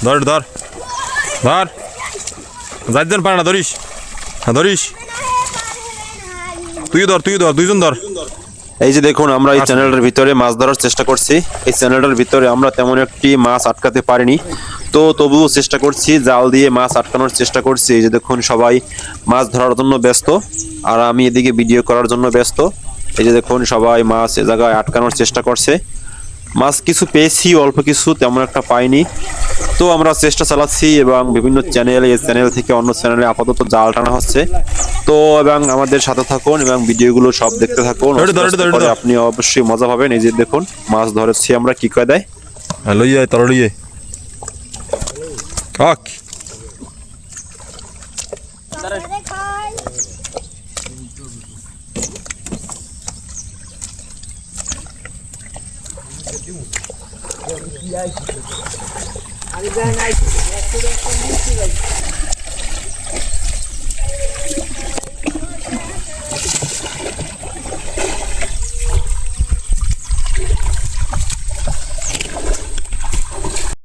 ধর ধর ধর যাইতেন পারে না ধরিস হ্যাঁ ধরিস তুই ধর দুইজন ধর। এই যে দেখুন আমরা এই চ্যানেলটার ভিতরে মাছ ধরার চেষ্টা করছি। এই চ্যানেলটার ভিতরে আমরা তেমন একটি মাছ আটকাতে পারিনি, তো তবুও চেষ্টা করছি, জাল দিয়ে মাছ আটকানোর চেষ্টা করছি। এই যে দেখুন সবাই মাছ ধরার জন্য ব্যস্ত আর আমি এদিকে ভিডিও করার জন্য ব্যস্ত। এই যে দেখুন সবাই মাছ এ জায়গায় আটকানোর চেষ্টা করছে। মাছ কিছু পেয়েছি, অল্প কিছু, তেমন একটা পাইনি। তো আমরা চেষ্টা চালাচ্ছি এবং বিভিন্ন চ্যানেল, এই চ্যানেল থেকে অন্য চ্যানেলে আপাতত জাল টানা হচ্ছে। তো এবং আমাদের সাথে থাকুন এবং ভিডিওগুলো সব দেখতে থাকুন, আপনি অবশ্যই মজা পাবেন। এই যে দেখুন মাছ ধরেছি আমরা কি কায়দায়। লইয়ে তর লইয়ে কাক আমি